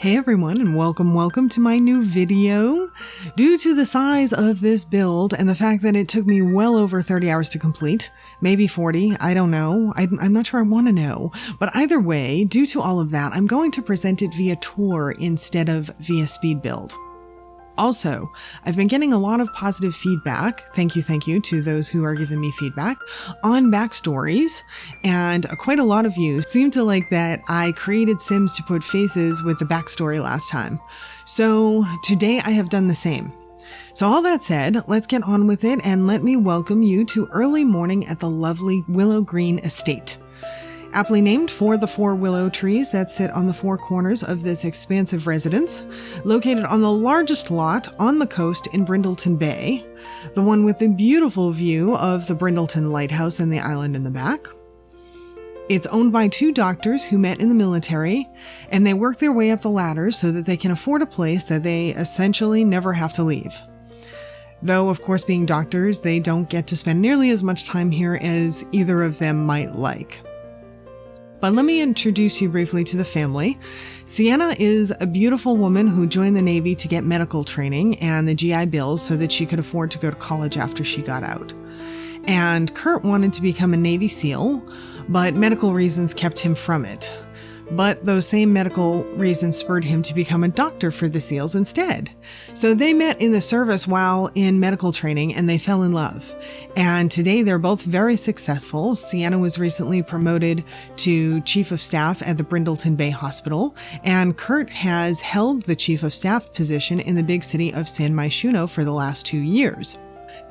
Hey everyone, and welcome to my new video. Due to the size of this build and the fact that it took me well over 30 hours to complete, maybe 40, I don't know, I'm not sure I want to know, but either way, due to all of that, I'm going to present it via tour instead of via speed build. Also, I've been getting a lot of positive feedback, thank you to those who are giving me feedback, on backstories, and quite a lot of you seem to like that I created Sims to put faces with the backstory last time. So today I have done the same. So all that said, let's get on with it and let me welcome you to early morning at the lovely Willow Green Estate. Aptly named for the 4 willow trees that sit on the 4 corners of this expansive residence, located on the largest lot on the coast in Brindleton Bay, the one with the beautiful view of the Brindleton Lighthouse and the island in the back. It's owned by 2 doctors who met in the military, and they work their way up the ladder so that they can afford a place that they essentially never have to leave. Though, of course, being doctors, they don't get to spend nearly as much time here as either of them might like. But let me introduce you briefly to the family. Sienna is a beautiful woman who joined the Navy to get medical training and the GI Bill so that she could afford to go to college after she got out. And Kurt wanted to become a Navy SEAL, but medical reasons kept him from it. But those same medical reasons spurred him to become a doctor for the SEALs instead. So they met in the service while in medical training and they fell in love. And today they're both very successful. Sienna was recently promoted to Chief of Staff at the Brindleton Bay Hospital, and Kurt has held the Chief of Staff position in the big city of San Myshuno for the last 2 years.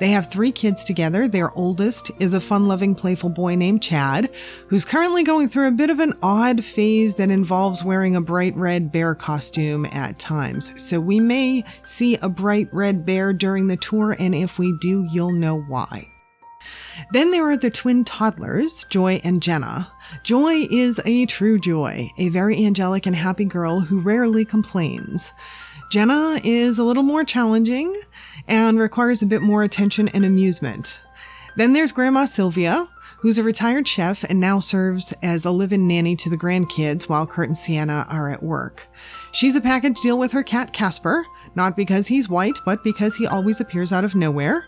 They have 3 kids together. Their oldest is a fun-loving, playful boy named Chad, who's currently going through a bit of an odd phase that involves wearing a bright red bear costume at times. So we may see a bright red bear during the tour, and if we do, you'll know why. Then there are the twin toddlers, Joy and Jenna. Joy is a true joy, a very angelic and happy girl who rarely complains. Jenna is a little more challenging and requires a bit more attention and amusement. Then there's Grandma Sylvia, who's a retired chef and now serves as a live-in nanny to the grandkids while Kurt and Sienna are at work. She's a package deal with her cat Casper, not because he's white, but because he always appears out of nowhere.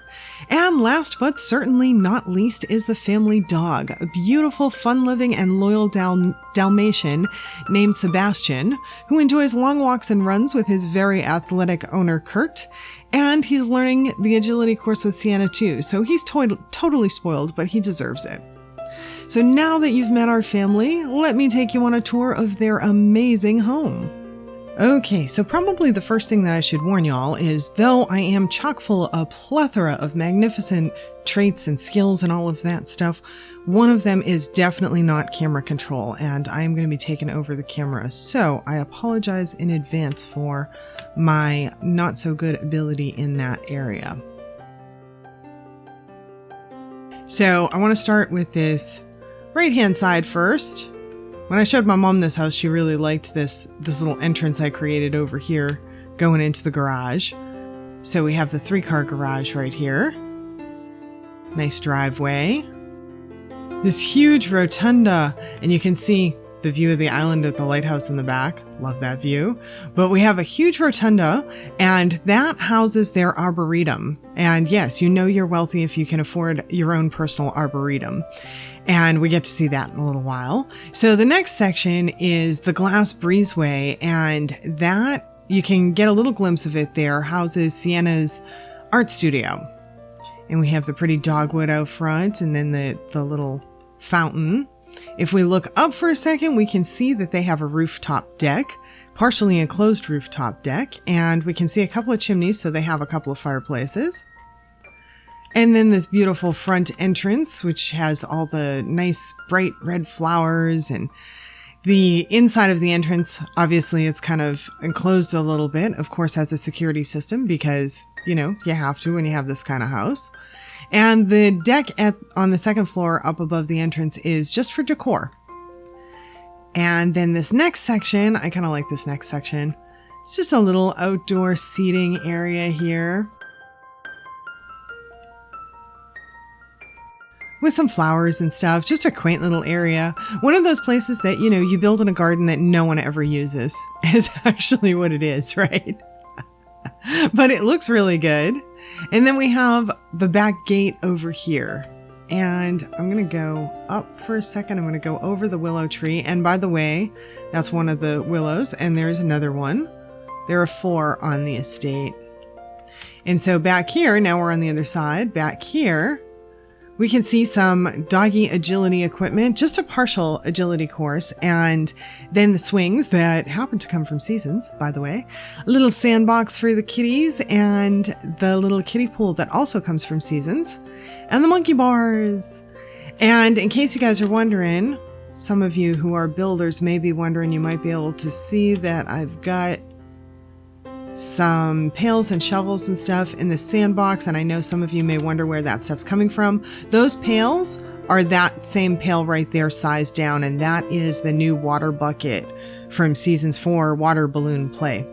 And last but certainly not least is the family dog, a beautiful, fun-living, and loyal Dalmatian named Sebastian, who enjoys long walks and runs with his very athletic owner, Kurt. And he's learning the agility course with Sienna too, so he's totally spoiled, but he deserves it. So now that you've met our family, let me take you on a tour of their amazing home. Okay, so probably the first thing that I should warn y'all is, though I am chock full of a plethora of magnificent traits and skills and all of that stuff, one of them is definitely not camera control, and I am going to be taking over the camera. So I apologize in advance for my not so good ability in that area. So I want to start with this right-hand side first. When I showed my mom this house, she really liked this little entrance I created over here going into the garage. So we have the 3-car garage right here. Nice driveway. This huge rotunda, and you can see the view of the island at the lighthouse in the back. Love that view. But we have a huge rotunda, and that houses their arboretum. And yes, you know you're wealthy if you can afford your own personal arboretum. And we get to see that in a little while. So the next section is the glass breezeway, and that, you can get a little glimpse of it there, houses Sienna's art studio. And we have the pretty dogwood out front, and then the little fountain. If we look up for a second, we can see that they have a rooftop deck, partially enclosed rooftop deck, and we can see a couple of chimneys, so they have a couple of fireplaces. And then this beautiful front entrance, which has all the nice bright red flowers, and the inside of the entrance, obviously it's kind of enclosed a little bit, of course has a security system because, you know, you have to when you have this kind of house. And the deck on the 2nd floor up above the entrance is just for decor. And then this next section, I kind of like this next section. It's just a little outdoor seating area here. with some flowers and stuff. Just a quaint little area. One of those places that, you know, you build in a garden that no one ever uses is actually what it is, right? But it looks really good. And then we have the back gate over here. And I'm going to go up for a second. I'm going to go over the willow tree. And by the way, that's one of the willows. And there's another one. There are 4 on the estate. And so back here, now we're on the other side. Back here, we can see some doggy agility equipment, just a partial agility course, and then the swings that happen to come from Seasons, by the way. A little sandbox for the kitties, and the little kiddie pool that also comes from Seasons, and the monkey bars. And in case you guys are wondering, some of you who are builders may be wondering, you might be able to see that I've got some pails and shovels and stuff in the sandbox, and I know some of you may wonder where that stuff's coming from. Those pails are that same pail right there sized down, and that is the new water bucket from Seasons 4 water balloon play.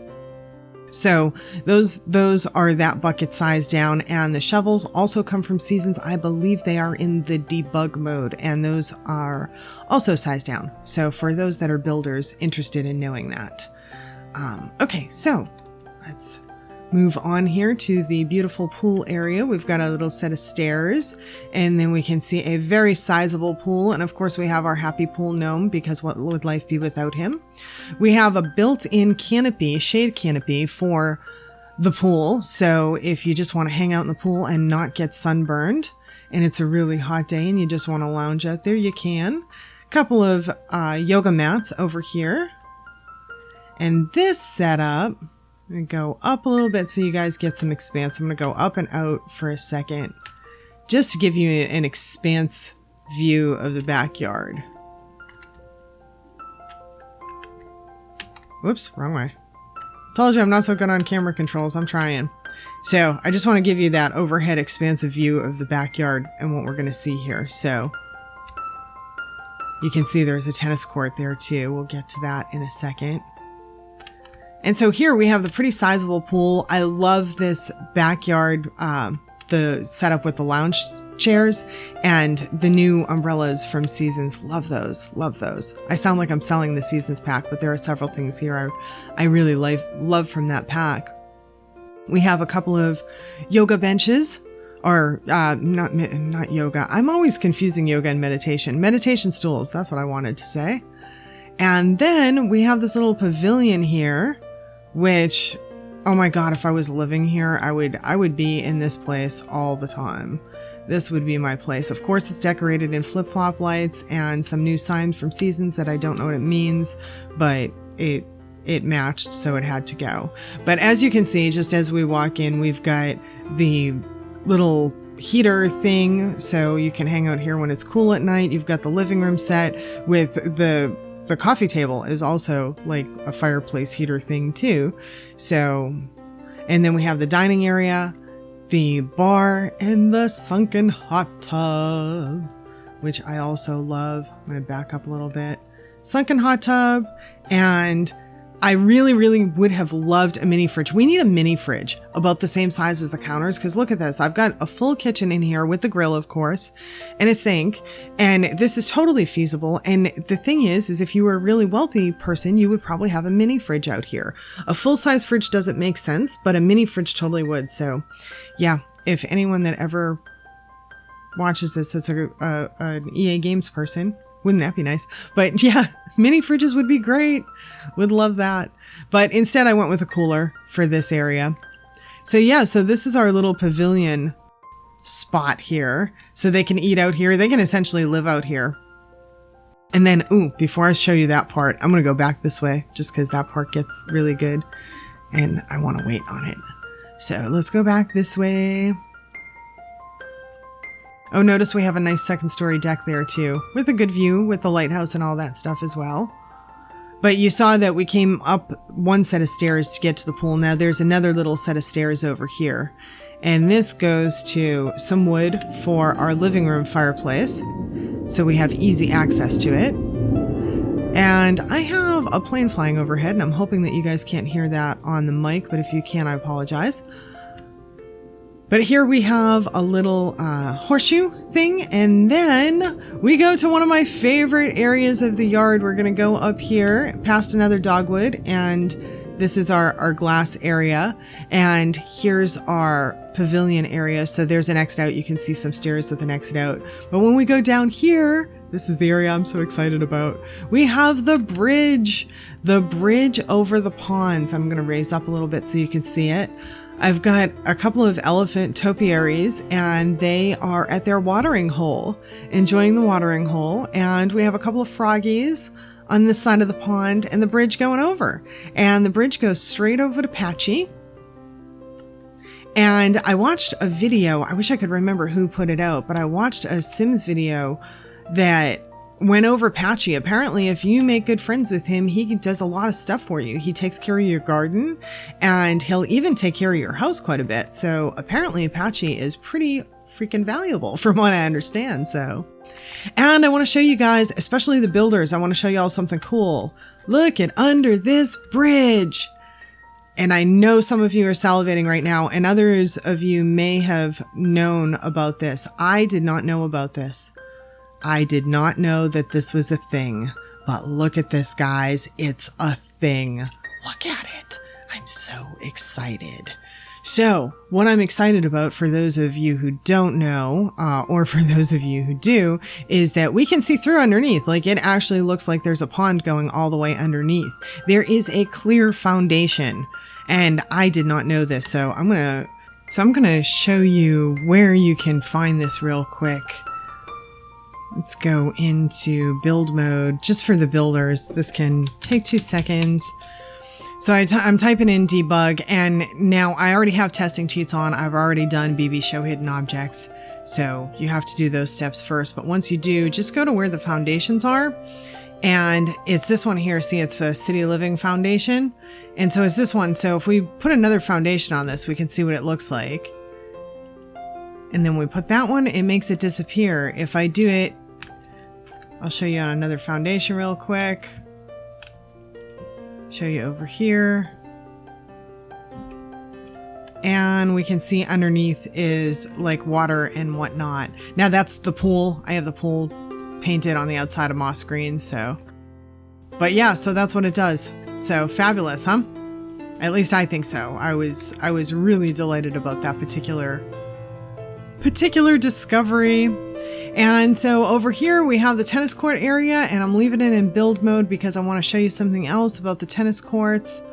So those are that bucket sized down, and the shovels also come from Seasons. I believe they are in the debug mode, and those are also sized down. So for those that are builders interested in knowing that. Okay, so let's move on here to the beautiful pool area. We've got a little set of stairs, and then we can see a very sizable pool. And of course we have our happy pool gnome, because what would life be without him? We have a built-in canopy, shade canopy for the pool. So if you just want to hang out in the pool and not get sunburned, and it's a really hot day and you just want to lounge out there, you can. A couple of yoga mats over here. And this setup, I'm going to go up a little bit so you guys get some expanse. I'm going to go up and out for a second just to give you an expanse view of the backyard. Whoops, wrong way. Told you I'm not so good on camera controls. I'm trying. So I just want to give you that overhead expansive view of the backyard and what we're going to see here. So you can see there's a tennis court there too. We'll get to that in a second. And so here we have the pretty sizable pool. I love this backyard, the setup with the lounge chairs and the new umbrellas from Seasons. Love those. Love those. I sound like I'm selling the Seasons pack, but there are several things here I really love from that pack. We have a couple of yoga benches, or not yoga. I'm always confusing yoga and meditation. Meditation stools. That's what I wanted to say. And then we have this little pavilion here, which, oh my God, if I was living here, I would be in this place all the time. This would be my place. Of course, it's decorated in flip-flop lights and some new signs from Seasons that I don't know what it means, but it matched, so it had to go. But as you can see, just as we walk in, we've got the little heater thing, so you can hang out here when it's cool at night. You've got the living room set with the coffee table is also like a fireplace heater thing too. So, and then we have the dining area, the bar, and the sunken hot tub, which I also love. I'm going to back up a little bit. Sunken hot tub, and I really, really would have loved a mini fridge. We need a mini fridge about the same size as the counters, because look at this. I've got a full kitchen in here with the grill, of course, and a sink, and this is totally feasible. And the thing is if you were a really wealthy person, you would probably have a mini fridge out here. A full-size fridge doesn't make sense, but a mini fridge totally would. So yeah, if anyone that ever watches this that's an EA Games person, wouldn't that be nice? But yeah, mini fridges would be great. Would love that. But instead I went with a cooler for this area. So yeah, so this is our little pavilion spot here. So they can eat out here. They can essentially live out here. And then, before I show you that part, I'm going to go back this way just because that part gets really good and I want to wait on it. So let's go back this way. Oh, notice we have a nice second story deck there too, with a good view with the lighthouse and all that stuff as well. But you saw that we came up one set of stairs to get to the pool. Now there's another little set of stairs over here. And this goes to some wood for our living room fireplace. So we have easy access to it. And I have a plane flying overhead, and I'm hoping that you guys can't hear that on the mic, but if you can, I apologize. But here we have a little horseshoe thing, and then we go to one of my favorite areas of the yard. We're going to go up here past another dogwood, and this is our glass area, and here's our pavilion area. So there's an exit out. You can see some stairs with an exit out. But when we go down here, this is the area I'm so excited about. We have the bridge over the ponds. I'm going to raise up a little bit so you can see it. I've got a couple of elephant topiaries, and they are at their watering hole, enjoying the watering hole. And we have a couple of froggies on this side of the pond, and the bridge going over. And the bridge goes straight over to Patchy. And I watched a video, I wish I could remember who put it out, but I watched a Sims video that went over Patchy. Apparently, if you make good friends with him, he does a lot of stuff for you. He takes care of your garden, and he'll even take care of your house quite a bit. So apparently Patchy is pretty freaking valuable from what I understand. So, and I want to show you guys, especially the builders, I want to show you all something cool. Look at under this bridge. And I know some of you are salivating right now, and others of you may have known about this. I did not know about this. I did not know that this was a thing, but look at this, guys. It's a thing. Look at it. I'm so excited. So what I'm excited about, for those of you who don't know, or for those of you who do, is that we can see through underneath. Like, it actually looks like there's a pond going all the way underneath. There is a clear foundation, and I did not know this. So I'm gonna show you where you can find this real quick. Let's go into build mode just for the builders. This can take 2 seconds. So I'm typing in debug, and now I already have testing cheats on. I've already done BB show hidden objects. So you have to do those steps first. But once you do, just go to where the foundations are. And it's this one here. See, it's a city living foundation. And so it's this one. So if we put another foundation on this, we can see what it looks like. And then we put that one, it makes it disappear. If I do it, I'll show you on another foundation real quick. Show you over here. And we can see underneath is like water and whatnot. Now that's the pool. I have the pool painted on the outside of moss green, so. But yeah, so that's what it does. So fabulous, huh? At least I think so. I was really delighted about that particular discovery. And so over here we have the tennis court area, and I'm leaving it in build mode because I want to show you something else about the tennis courts.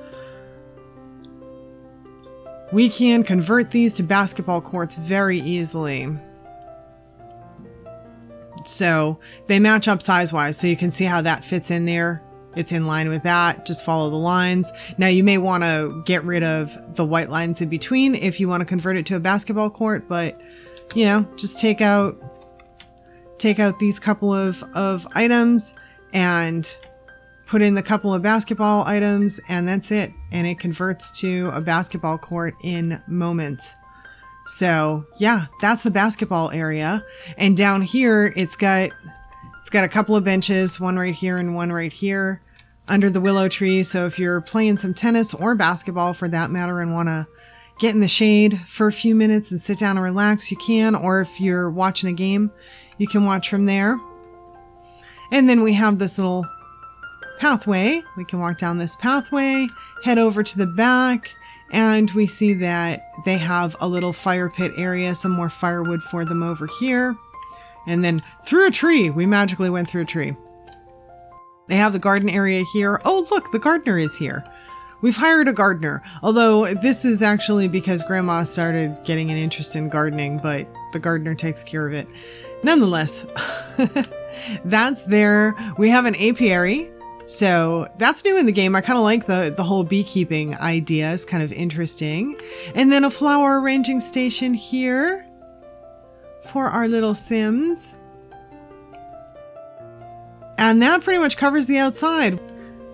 We can convert these to basketball courts very easily. So they match up size-wise, so you can see how that fits in there. It's in line with that. Just follow the lines. Now you may want to get rid of the white lines in between if you want to convert it to a basketball court, but you know, just take out these couple of items and put in the couple of basketball items, and that's it. And it converts to a basketball court in moments. So yeah, that's the basketball area. And down here, it's got a couple of benches, one right here and one right here under the willow tree. So if you're playing some tennis or basketball for that matter and want to get in the shade for a few minutes and sit down and relax, you can. Or if you're watching a game, you can watch from there. And then we have this little pathway. We can walk down this pathway, head over to the back, and we see that they have a little fire pit area, some more firewood for them over here. And then through a tree, we magically went through a tree. They have the garden area here. Oh, look, the gardener is here. We've hired a gardener, although this is actually because Grandma started getting an interest in gardening, but the gardener takes care of it. Nonetheless, that's there. We have an apiary, so that's new in the game. I kind of like the whole beekeeping idea. It's kind of interesting. And then a flower arranging station here for our little Sims. And that pretty much covers the outside.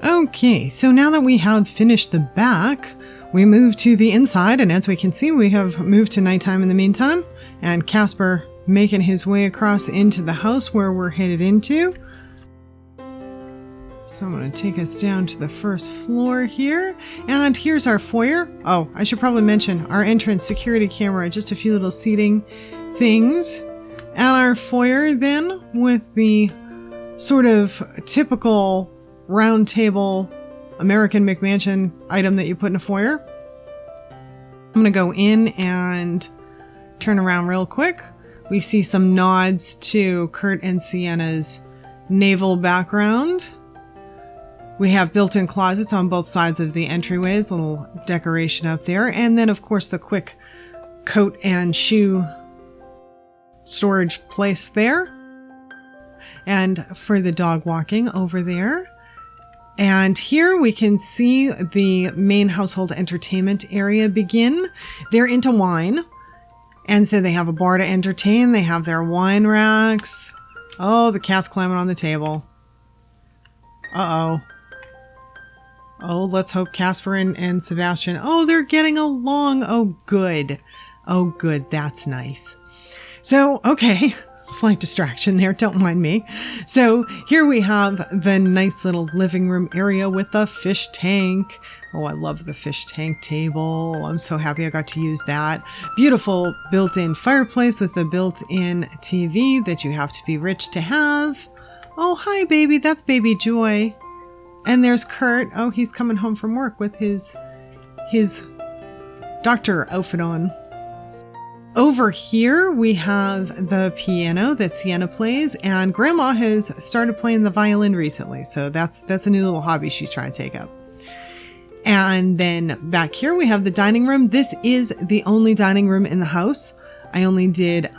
Okay, so now that we have finished the back, we move to the inside, and as we can see, we have moved to nighttime in the meantime, and Casper making his way across into the house where we're headed into. So I'm going to take us down to the first floor here. And here's our foyer. Oh, I should probably mention our entrance security camera, just a few little seating things. And our foyer then with the sort of typical round table American McMansion item that you put in a foyer. I'm going to go in and turn around real quick. We see some nods to Kurt and Sienna's naval background. We have built-in closets on both sides of the entryways, little decoration up there. And then, of course, the quick coat and shoe storage place there. And for the dog walking over there. And here we can see the main household entertainment area begin. They're into wine. And so they have a bar to entertain. They have their wine racks. Oh, the cat's climbing on the table. Uh-oh. Oh, let's hope Casper and Sebastian. Oh, they're getting along. Oh, good. Oh, good. That's nice. So, okay. Slight distraction there. Don't mind me. So here we have the nice little living room area with the fish tank. Oh, I love the fish tank table. I'm so happy I got to use that. Beautiful built-in fireplace with a built-in TV that you have to be rich to have. Oh, hi, baby. That's baby Joy. And there's Kurt. Oh, he's coming home from work with his doctor outfit on. Over here, we have the piano that Sienna plays, and Grandma has started playing the violin recently, so that's a new little hobby she's trying to take up. And then back here, we have the dining room. This is the only dining room in the house. I only did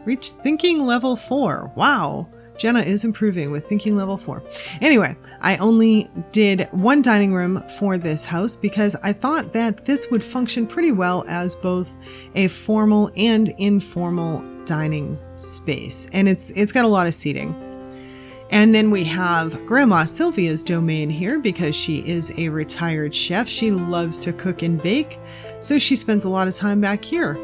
reach thinking level 4. Wow. Jenna is improving with thinking level 4. Anyway, I only did one dining room for this house because I thought that this would function pretty well as both a formal and informal dining space. And it's got a lot of seating. And then we have Grandma Sylvia's domain here because she is a retired chef. She loves to cook and bake, so she spends a lot of time back here.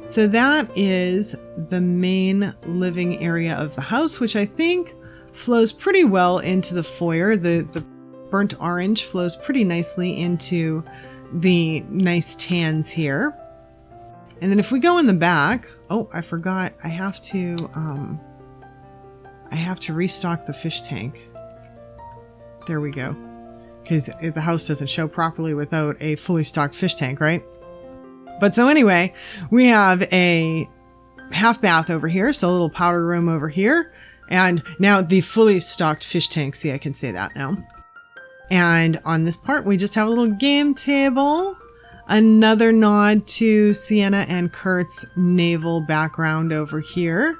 So that is the main living area of the house, which I think flows pretty well into the foyer. The burnt orange flows pretty nicely into the nice tans here. And then if we go in the back, oh, I forgot, I have to restock the fish tank. There we go. Because the house doesn't show properly without a fully stocked fish tank, right? But so anyway, we have a half bath over here, so a little powder room over here. And now the fully stocked fish tank. See, I can say that now. And on this part, we just have a little game table. Another nod to Sienna and Kurt's naval background over here.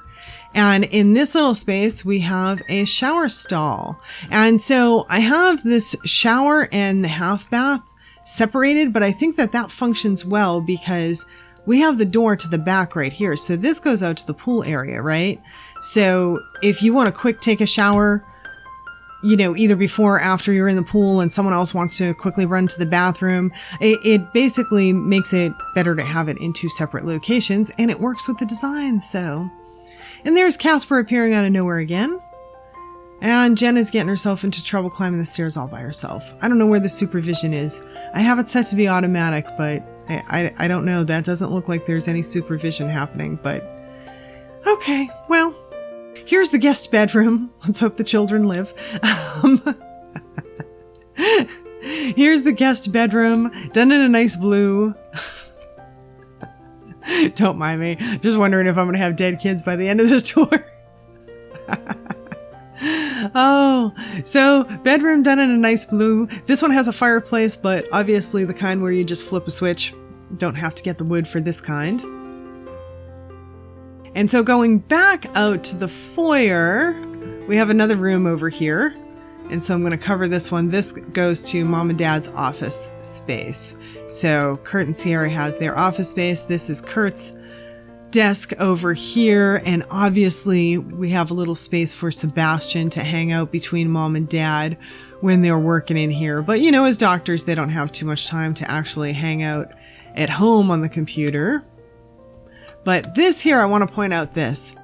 And in this little space, we have a shower stall. And so I have this shower and the half bath separated, but I think that functions well because we have the door to the back right here. So this goes out to the pool area, right? So if you want to quick take a shower, you know, either before or after you're in the pool and someone else wants to quickly run to the bathroom, it basically makes it better to have it in two separate locations, and it works with the design. So, and there's Casper appearing out of nowhere again. And Jenna's getting herself into trouble climbing the stairs all by herself. I don't know where the supervision is. I have it set to be automatic, but I don't know. That doesn't look like there's any supervision happening, but okay, well, here's the guest bedroom. Let's hope the children live. Here's the guest bedroom, done in a nice blue. Don't mind me. Just wondering if I'm going to have dead kids by the end of this tour. Oh, so bedroom done in a nice blue. This one has a fireplace, but obviously the kind where you just flip a switch. Don't have to get the wood for this kind. And so going back out to the foyer, we have another room over here. And so I'm going to cover this one. This goes to Mom and Dad's office space. So Kurt and Sierra have their office space. This is Kurt's desk over here, and obviously we have a little space for Sebastian to hang out between Mom and Dad when they're working in here. But you know, as doctors, they don't have too much time to actually hang out at home on the computer. But this here, I want to point out this.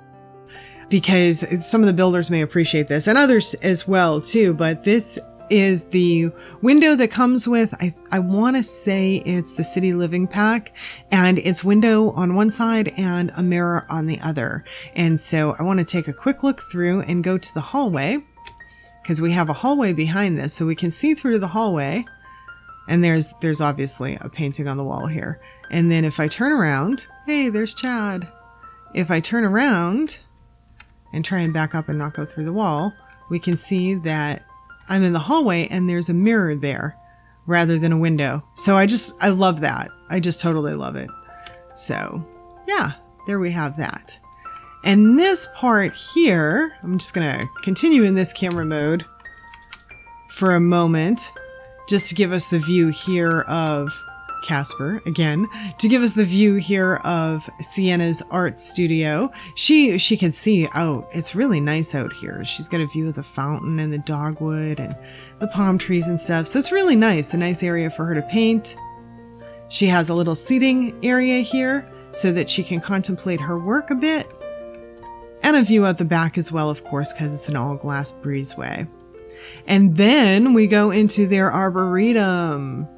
because some of the builders may appreciate this and others as well too, but this is the window that comes with, I want to say it's the City Living Pack, and it's window on one side and a mirror on the other. And so I want to take a quick look through and go to the hallway, because we have a hallway behind this, so we can see through the hallway. And there's obviously a painting on the wall here. And then if I turn around, hey, there's Chad. If I turn around and try and back up and not go through the wall, we can see that I'm in the hallway and there's a mirror there rather than a window. So I love that. I just totally love it. So yeah, there we have that. And this part here, I'm just going to continue in this camera mode for a moment, just to give us the view here of Casper again, to give us the view here of Sienna's art studio. She can see out. It's really nice out here. She's got a view of the fountain and the dogwood and the palm trees and stuff. So it's really nice, a nice area for her to paint. She has a little seating area here so that she can contemplate her work a bit. And a view out the back as well, of course, because it's an all glass breezeway. And then we go into their arboretum.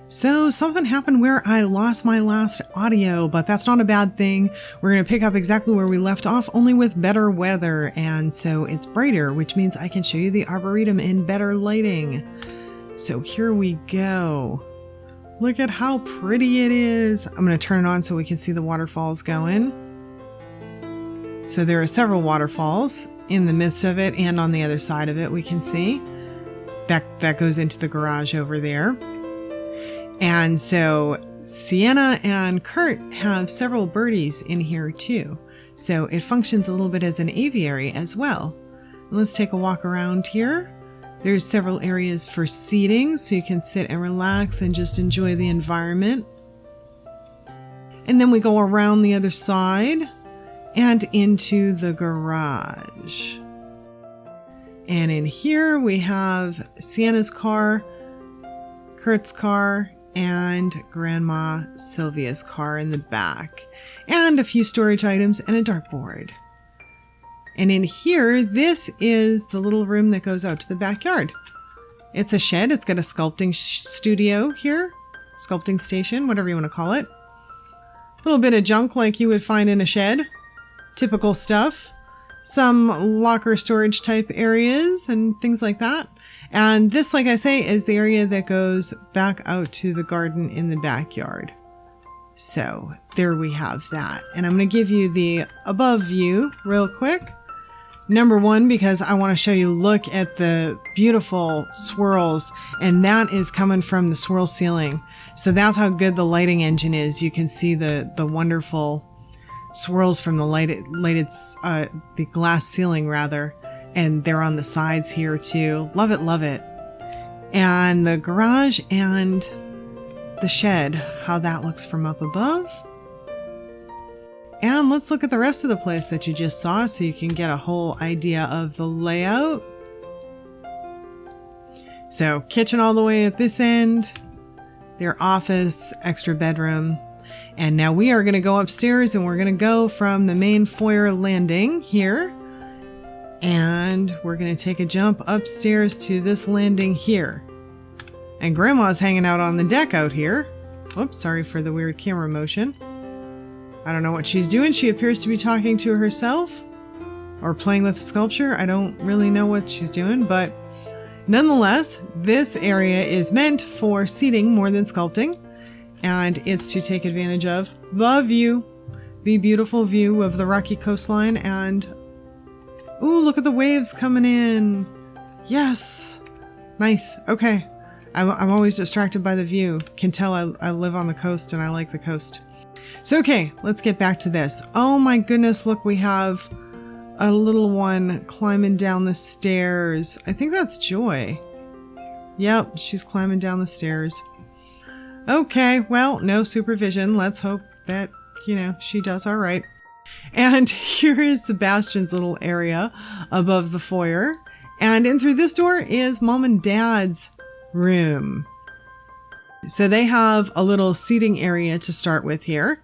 So something happened where I lost my last audio, but that's not a bad thing. We're going to pick up exactly where we left off, only with better weather. And so it's brighter, which means I can show you the arboretum in better lighting. So here we go. Look at how pretty it is. I'm going to turn it on so we can see the waterfalls going. So there are several waterfalls in the midst of it, and on the other side of it we can see that goes into the garage over there. And so Sienna and Kurt have several birdies in here too. So it functions a little bit as an aviary as well. Let's take a walk around here. There's several areas for seating, so you can sit and relax and just enjoy the environment. And then we go around the other side and into the garage. And in here we have Sienna's car, Kurt's car, and Grandma Sylvia's car in the back, and a few storage items and a dartboard. And in here, this is the little room that goes out to the backyard. It's a shed. It's got a sculpting studio here, sculpting station, whatever you want to call it. A little bit of junk like you would find in a shed. Typical stuff. Some locker storage type areas and things like that. And this, like I say, is the area that goes back out to the garden in the backyard. So there we have that. And I'm going to give you the above view real quick. Number one, because I want to show you, look at the beautiful swirls, and that is coming from the swirl ceiling. So that's how good the lighting engine is. You can see the wonderful swirls from the the glass ceiling rather. And they're on the sides here too. Love it, love it. And the garage and the shed, how that looks from up above. And let's look at the rest of the place that you just saw so you can get a whole idea of the layout. So kitchen all the way at this end, their office, extra bedroom. And now we are going to go upstairs, and we're going to go from the main foyer landing here. And we're going to take a jump upstairs to this landing here. And Grandma's hanging out on the deck out here. Whoops, sorry for the weird camera motion. I don't know what she's doing. She appears to be talking to herself or playing with sculpture. I don't really know what she's doing, but nonetheless, this area is meant for seating more than sculpting. And it's to take advantage of the view, the beautiful view of the rocky coastline. And ooh, look at the waves coming in. Yes. Nice. Okay. I'm always distracted by the view. Can tell I live on the coast and I like the coast. So, okay, let's get back to this. Oh my goodness, look, we have a little one climbing down the stairs. I think that's Joy. Yep, she's climbing down the stairs. Okay, well, no supervision. Let's hope that, she does all right. And here is Sebastian's little area above the foyer. And in through this door is Mom and Dad's room. So they have a little seating area to start with here.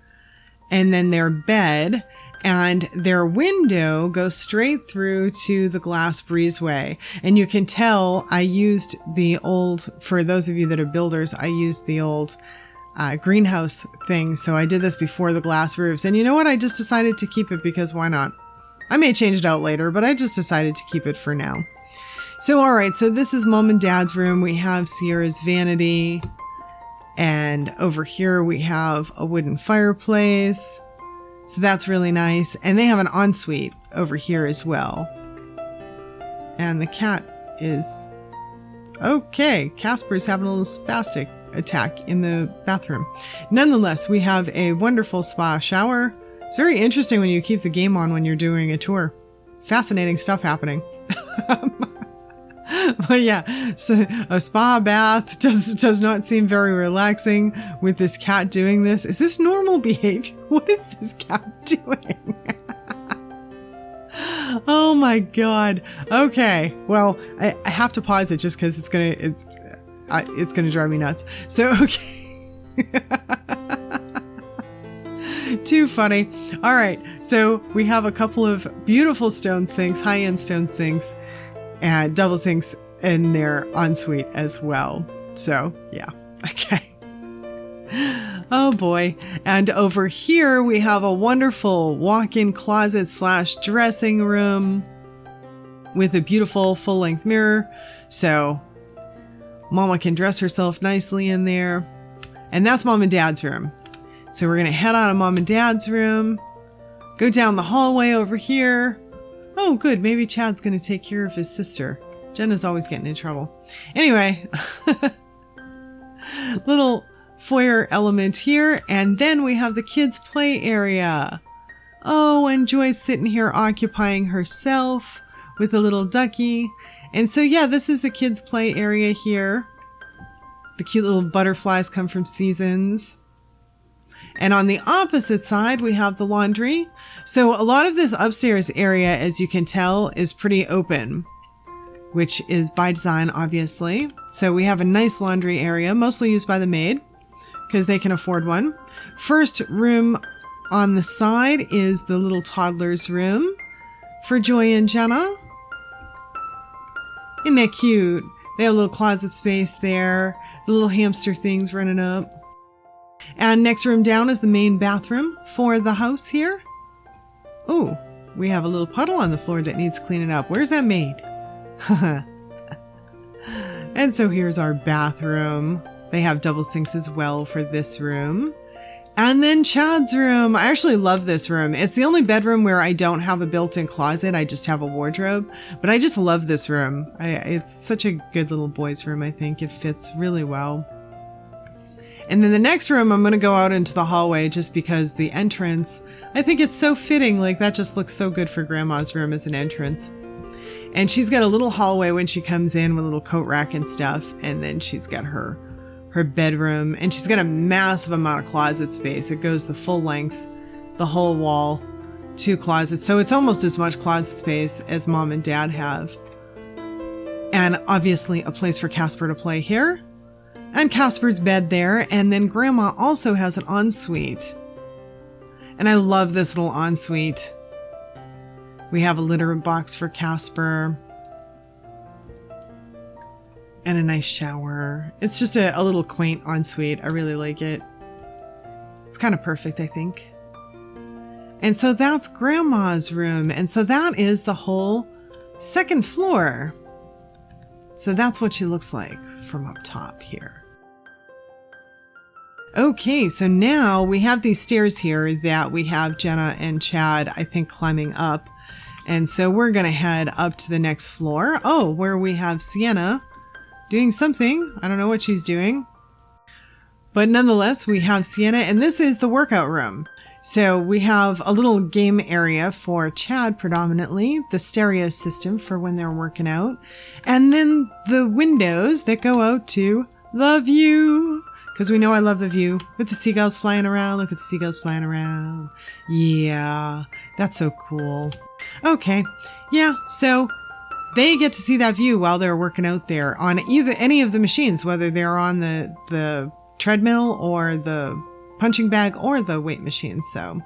And then their bed. And their window goes straight through to the glass breezeway. And you can tell I used the old, for those of you that are builders, I used the old greenhouse thing. So I did this before the glass roofs. And you know what? I just decided to keep it because why not? I may change it out later, but I just decided to keep it for now. So, all right. So this is Mom and Dad's room. We have Sierra's vanity. And over here we have a wooden fireplace. So that's really nice. And they have an ensuite over here as well. And the cat is okay. Casper's having a little spastic attack in the bathroom. Nonetheless, we have a wonderful spa shower. It's very interesting when you keep the game on when you're doing a tour. Fascinating stuff happening. But yeah, so a spa bath does not seem very relaxing with this cat doing this. Is this normal behavior? What is this cat doing? Oh my God. Okay. Well, I have to pause it just because it's gonna drive me nuts. So, okay. Too funny. All right. So we have a couple of beautiful stone sinks, high-end stone sinks, and double sinks in their ensuite as well. So yeah, okay. Oh boy. And over here we have a wonderful walk-in closet / dressing room with a beautiful full-length mirror. So Mama can dress herself nicely in there. And that's Mom and Dad's room. So we're going to head out of Mom and Dad's room, go down the hallway over here. Oh, good. Maybe Chad's going to take care of his sister. Jenna's always getting in trouble. Anyway, little foyer element here. And then we have the kids' play area. Oh, and Joy's sitting here occupying herself with a little ducky. And so, yeah, this is the kids' play area here. The cute little butterflies come from Seasons. And on the opposite side, we have the laundry. So a lot of this upstairs area, as you can tell, is pretty open, which is by design, obviously. So we have a nice laundry area, mostly used by the maid because they can afford one. First room on the side is the little toddler's room for Joy and Jenna. Isn't that cute? They have a little closet space there, the little hamster things running up. And next room down is the main bathroom for the house here. Oh, we have a little puddle on the floor that needs cleaning up. Where's that maid? And so here's our bathroom. They have double sinks as well for this room. And then Chad's room. I actually love this room. It's the only bedroom where I don't have a built-in closet. I just have a wardrobe. But I just love this room. It's such a good little boys' room, I think. It fits really well. And then the next room, I'm going to go out into the hallway just because the entrance, I think it's so fitting. Like that just looks so good for Grandma's room as an entrance. And she's got a little hallway when she comes in with a little coat rack and stuff. And then she's got her bedroom, and she's got a massive amount of closet space. It goes the full length, the whole wall, 2 closets. So it's almost as much closet space as Mom and Dad have. And obviously a place for Casper to play here. And Casper's bed there. And then Grandma also has an ensuite. And I love this little ensuite. We have a litter box for Casper. And a nice shower. It's just a little quaint ensuite. I really like it. It's kind of perfect, I think. And so that's Grandma's room. And so that is the whole second floor. So that's what she looks like from up top here. Okay, so now we have these stairs here that we have Jenna and Chad, I think, climbing up. And so we're going to head up to the next floor. Oh, where we have Sienna doing something. I don't know what she's doing. But nonetheless, we have Sienna, and this is the workout room. So we have a little game area for Chad predominantly, the stereo system for when they're working out, and then the windows that go out to the view. Because we know I love the view with the seagulls flying around. Look at the seagulls flying around. Yeah, that's so cool. Okay, yeah, so they get to see that view while they're working out there on any of the machines, whether they're on the treadmill or the punching bag or the weight machine. So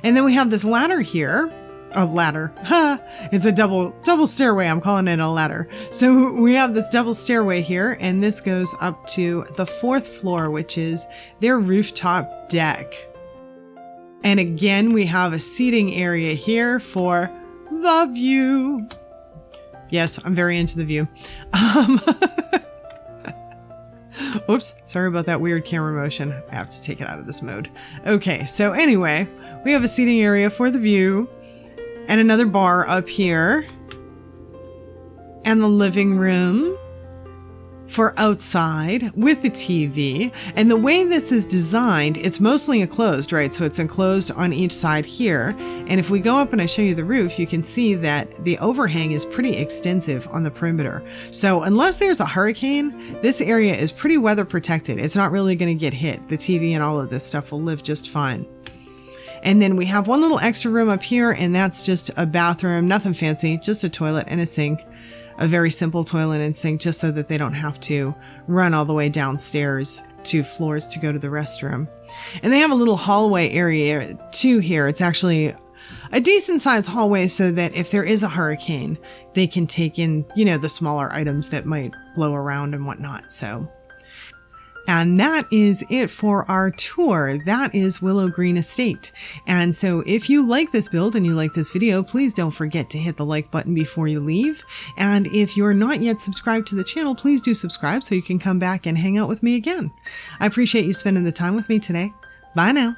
And then we have this ladder here. A ladder. It's a double stairway. I'm calling it a ladder. So we have this double stairway here, and this goes up to the 4th floor, which is their rooftop deck. And again, we have a seating area here for the view. Yes, I'm very into the view. Oops, sorry about that weird camera motion. I have to take it out of this mode. Okay, so anyway, we have a seating area for the view. And another bar up here. And the living room for outside with the TV. And the way this is designed, it's mostly enclosed, right? So it's enclosed on each side here. And if we go up and I show you the roof, you can see that the overhang is pretty extensive on the perimeter. So unless there's a hurricane, this area is pretty weather protected. It's not really going to get hit. The TV and all of this stuff will live just fine. And then we have one little extra room up here, and that's just a bathroom, nothing fancy, just a toilet and a sink, a very simple toilet and sink, just so that they don't have to run all the way downstairs 2 floors to go to the restroom. And they have a little hallway area too here. It's actually a decent sized hallway so that if there is a hurricane, they can take in, the smaller items that might blow around and whatnot. And that is it for our tour. That is Willow Green Estate. And so if you like this build and you like this video, please don't forget to hit the like button before you leave. And if you're not yet subscribed to the channel, please do subscribe so you can come back and hang out with me again. I appreciate you spending the time with me today. Bye now.